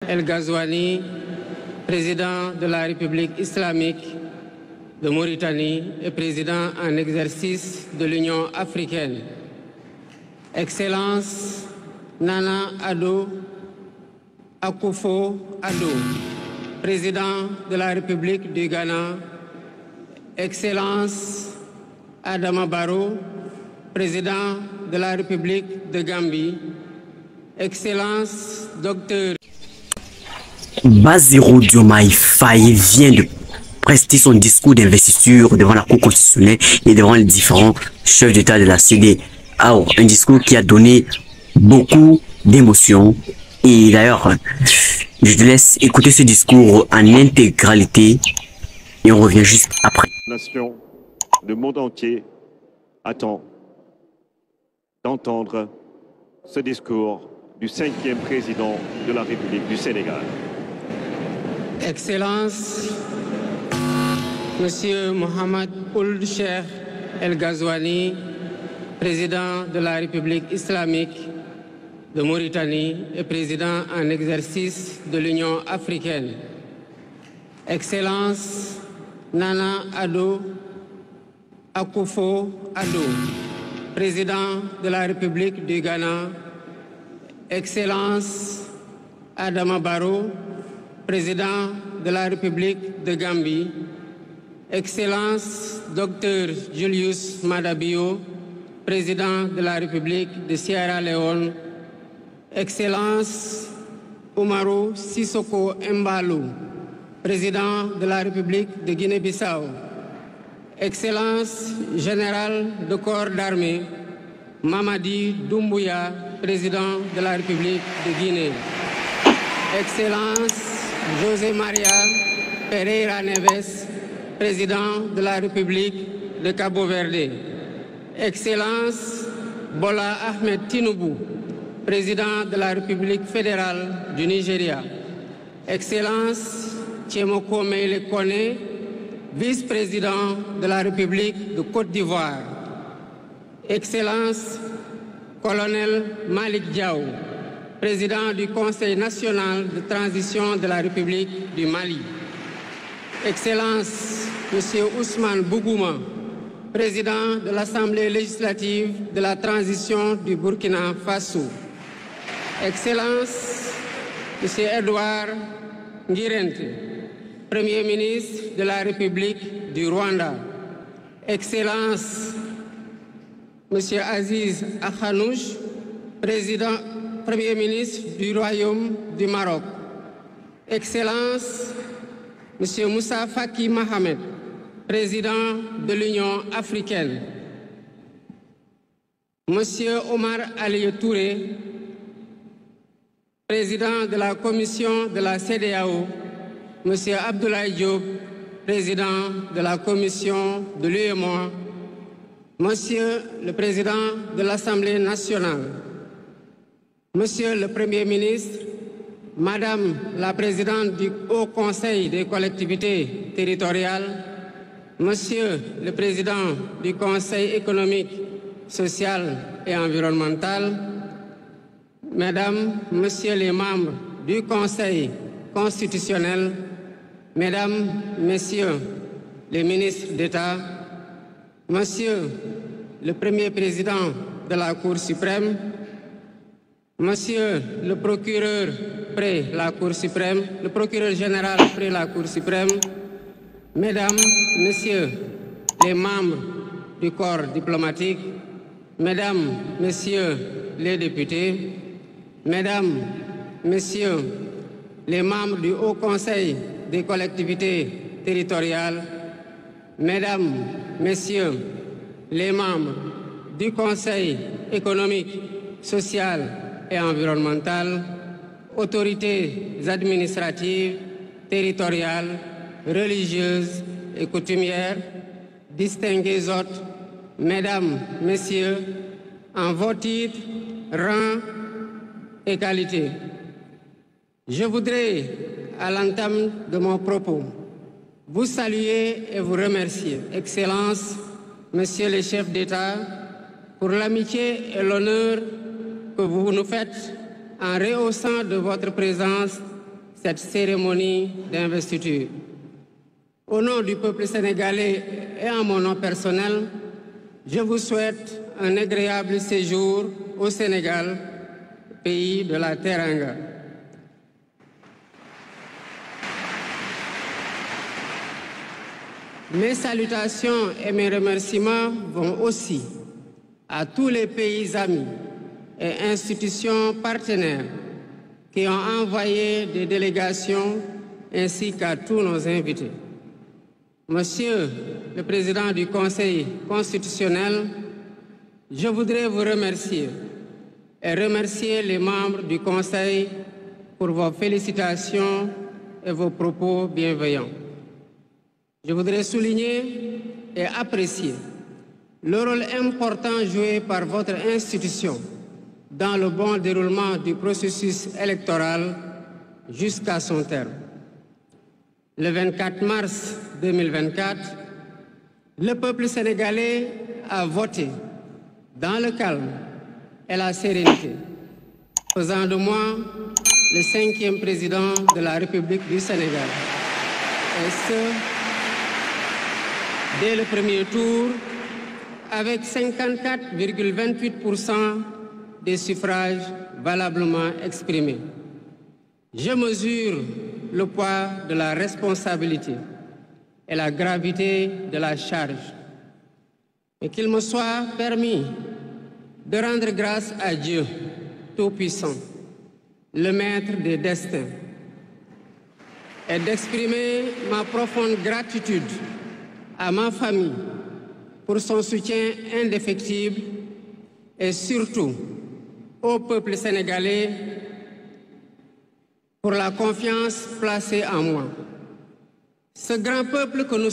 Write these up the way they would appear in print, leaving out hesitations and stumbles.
El Ghazouani, président de la République islamique de Mauritanie et président en exercice de l'Union africaine. Excellence Nana Addo Akufo-Addo, président de la République du Ghana. Excellence Adama Barrow, président de la République de Gambie. Excellence Dr. Bassirou Diomaye Faye vient de prester son discours d'investiture devant la Cour constitutionnelle et devant les différents chefs d'État de la CEDEAO. Un discours qui a donné beaucoup d'émotions. Et d'ailleurs, je te laisse écouter ce discours en intégralité et on revient juste après. Nation, le monde entier attend d'entendre ce discours du 5e président de la République du Sénégal. Excellence, Monsieur Mohamed Ould Cheikh El Ghazouani, président de la République islamique de Mauritanie et président en exercice de l'Union africaine. Excellence Nana Addo Akufo-Addo, président de la République du Ghana. Excellence Adama Barrow, président de la République de Gambie. Excellence Dr. Julius Maada Bio, président de la République de Sierra Leone. Excellence Umaru Sissoko Embalou, président de la République de Guinée-Bissau. Excellence Général de corps d'armée Mamadi Doumbouya, président de la République de Guinée. Excellence José Maria Pereira Neves, président de la République de Cabo Verde. Excellence Bola Ahmed Tinubu, président de la République fédérale du Nigeria. Excellence Tchemoko Meïle Kone, vice-président de la République de Côte d'Ivoire. Excellence Colonel Malik Diaw, président du Conseil national de transition de la République du Mali. Excellence Monsieur Ousmane Bougouma, président de l'Assemblée législative de la transition du Burkina Faso. Excellence Monsieur Edouard Ngirente, Premier ministre de la République du Rwanda. Excellence Monsieur Aziz Akhanouch, Premier ministre du Royaume du Maroc. Excellence Monsieur Moussa Faki Mohamed, président de l'Union africaine. Monsieur Omar Ali Touré, président de la commission de la CEDEAO. Monsieur Abdoulaye Diop, président de la commission de l'UEMOA. Monsieur le président de l'Assemblée nationale. Monsieur le Premier ministre, Madame la présidente du Haut Conseil des collectivités territoriales, Monsieur le président du Conseil économique, social et environnemental, Mesdames, Messieurs les membres du Conseil constitutionnel, Mesdames, Messieurs les ministres d'État, Monsieur le Premier président de la Cour suprême, Monsieur le procureur près la Cour suprême, le procureur général près la Cour suprême, Mesdames, Messieurs les membres du corps diplomatique, Mesdames, Messieurs les députés, Mesdames, Messieurs les membres du Haut Conseil des collectivités territoriales, Mesdames, Messieurs les membres du Conseil économique, social et environnemental, autorités administratives, territoriales, religieuses et coutumières, distingués hôtes, Mesdames, Messieurs, en vos titres, rangs et qualités. Je voudrais, à l'entame de mon propos, vous saluer et vous remercier, Excellences, Messieurs les chefs d'État, pour l'amitié et l'honneur que vous nous faites en rehaussant de votre présence cette cérémonie d'investiture. Au nom du peuple sénégalais et en mon nom personnel, je vous souhaite un agréable séjour au Sénégal, pays de la Teranga. Mes salutations et mes remerciements vont aussi à tous les pays amis et institutions partenaires qui ont envoyé des délégations ainsi qu'à tous nos invités. Monsieur le Président du Conseil constitutionnel, je voudrais vous remercier et remercier les membres du Conseil pour vos félicitations et vos propos bienveillants. Je voudrais souligner et apprécier le rôle important joué par votre institution dans le bon déroulement du processus électoral jusqu'à son terme. Le 24 mars 2024, le peuple sénégalais a voté dans le calme et la sérénité, faisant de moi le 5e président de la République du Sénégal. Et ce, dès le premier tour, avec 54,28% des suffrages valablement exprimés. Je mesure le poids de la responsabilité et la gravité de la charge. Et qu'il me soit permis de rendre grâce à Dieu Tout-Puissant, le Maître des destins, et d'exprimer ma profonde gratitude à ma famille pour son soutien indéfectible et surtout au peuple sénégalais pour la confiance placée en moi. Ce grand peuple que nous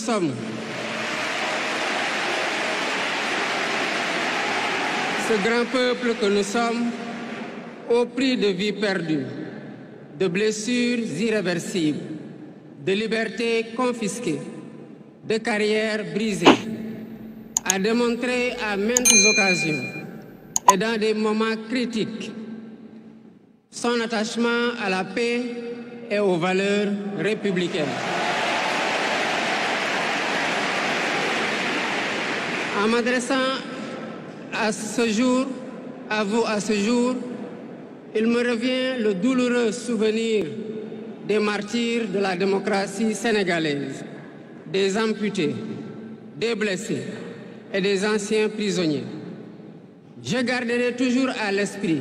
sommes, au prix de vies perdues, de blessures irréversibles, de libertés confisquées, de carrières brisées, a démontré à maintes occasions et dans des moments critiques son attachement à la paix et aux valeurs républicaines. En m'adressant à ce jour, il me revient le douloureux souvenir des martyrs de la démocratie sénégalaise, des amputés, des blessés et des anciens prisonniers. Je garderai toujours à l'esprit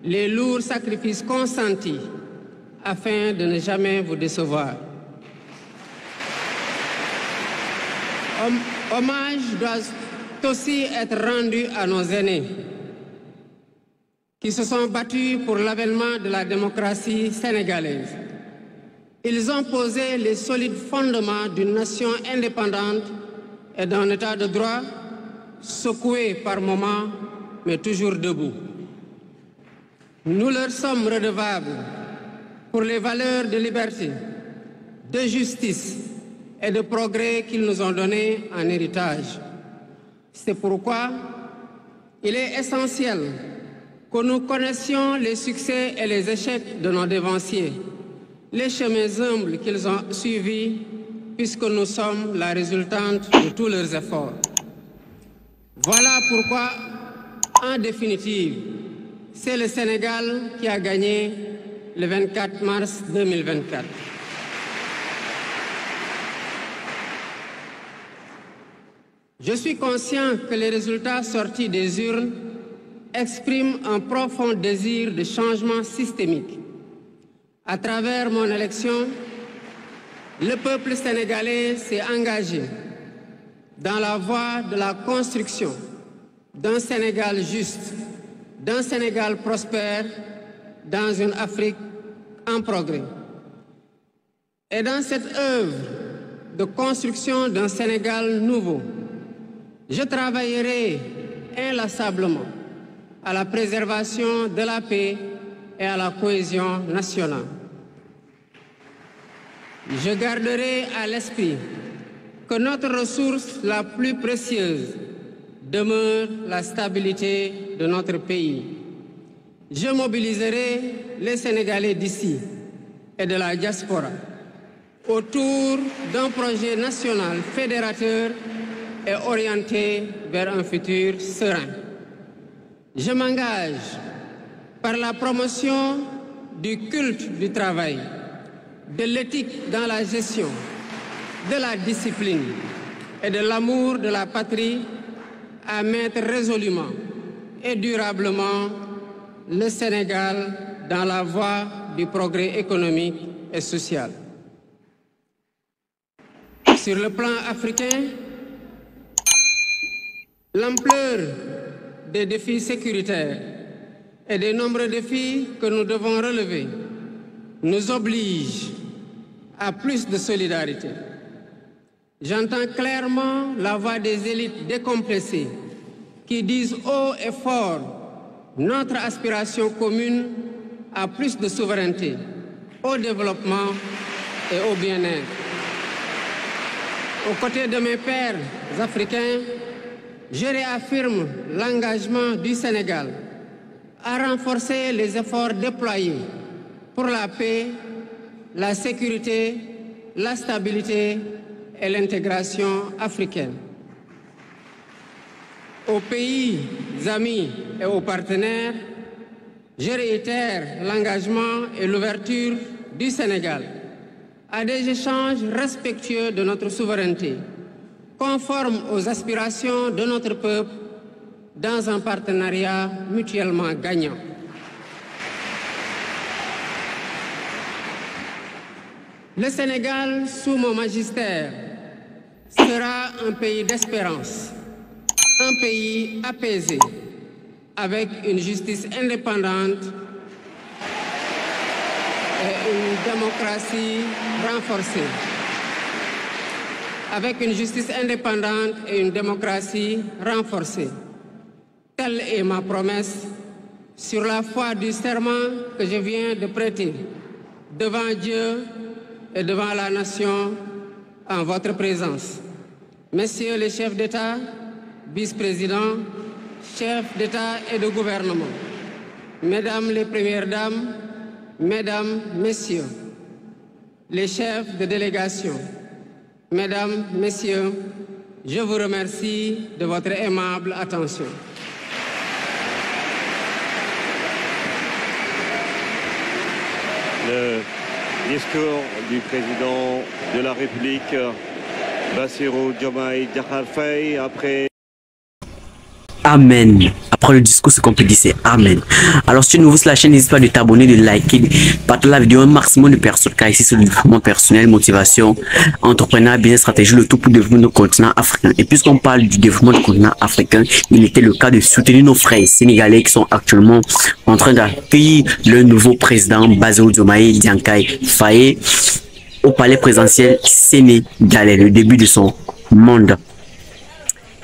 les lourds sacrifices consentis afin de ne jamais vous décevoir. Hommage doit aussi être rendu à nos aînés qui se sont battus pour l'avènement de la démocratie sénégalaise. Ils ont posé les solides fondements d'une nation indépendante et d'un état de droit secoué par moments, mais toujours debout. Nous leur sommes redevables pour les valeurs de liberté, de justice et de progrès qu'ils nous ont données en héritage. C'est pourquoi il est essentiel que nous connaissions les succès et les échecs de nos dévanciers, les chemins humbles qu'ils ont suivis, puisque nous sommes la résultante de tous leurs efforts. Voilà pourquoi, en définitive, c'est le Sénégal qui a gagné le 24 mars 2024. Je suis conscient que les résultats sortis des urnes expriment un profond désir de changement systémique. À travers mon élection, le peuple sénégalais s'est engagé dans la voie de la construction d'un Sénégal juste, d'un Sénégal prospère, dans une Afrique en progrès. Et dans cette œuvre de construction d'un Sénégal nouveau, je travaillerai inlassablement à la préservation de la paix et à la cohésion nationale. Je garderai à l'esprit que notre ressource la plus précieuse demeure la stabilité de notre pays. Je mobiliserai les Sénégalais d'ici et de la diaspora autour d'un projet national fédérateur et orienté vers un futur serein. Je m'engage par la promotion du culte du travail, de l'éthique dans la gestion, de la discipline et de l'amour de la patrie à mettre résolument et durablement le Sénégal dans la voie du progrès économique et social. Sur le plan africain, l'ampleur des défis sécuritaires et des nombreux défis que nous devons relever nous oblige à plus de solidarité. J'entends clairement la voix des élites décompressées qui disent haut et fort notre aspiration commune à plus de souveraineté, au développement et au bien-être. Aux côtés de mes pairs africains, je réaffirme l'engagement du Sénégal à renforcer les efforts déployés pour la paix, la sécurité, la stabilité et l'intégration africaine. Aux pays amis et aux partenaires, je réitère l'engagement et l'ouverture du Sénégal à des échanges respectueux de notre souveraineté, conformes aux aspirations de notre peuple, dans un partenariat mutuellement gagnant. Le Sénégal, sous mon magistère, sera un pays d'espérance, un pays apaisé, avec une justice indépendante et une démocratie renforcée. Avec une justice indépendante et une démocratie renforcée. Telle est ma promesse sur la foi du serment que je viens de prêter devant Dieu et devant la nation en votre présence. Messieurs les chefs d'État, vice-présidents, chefs d'État et de gouvernement, Mesdames les Premières Dames, Mesdames, Messieurs, les chefs de délégation, Mesdames, Messieurs, je vous remercie de votre aimable attention. Le discours du président de la République, Bassirou Diomaye Diakhar Faye, après... Amen. Après le discours, ce qu'on peut dire, c'est Amen. Alors, si tu es nouveau sur la chaîne, n'hésite pas de t'abonner, de liker, partager la vidéo un maximum de personnes, car ici, c'est le développement personnel, motivation, entrepreneur, business, stratégie, le tout pour développer notre continent africain. Et puisqu'on parle du développement du continent africain, il était le cas de soutenir nos frères sénégalais qui sont actuellement en train d'accueillir le nouveau président, Bassirou Diomaye Diakhar Faye, au palais présidentiel sénégalais, le début de son mandat.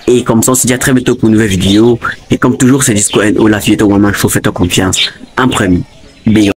Et comme ça, on se dit à très bientôt pour une nouvelle vidéo. Et comme toujours, c'est Disco NO, la fille de Woman Show, faites confiance en premier. Big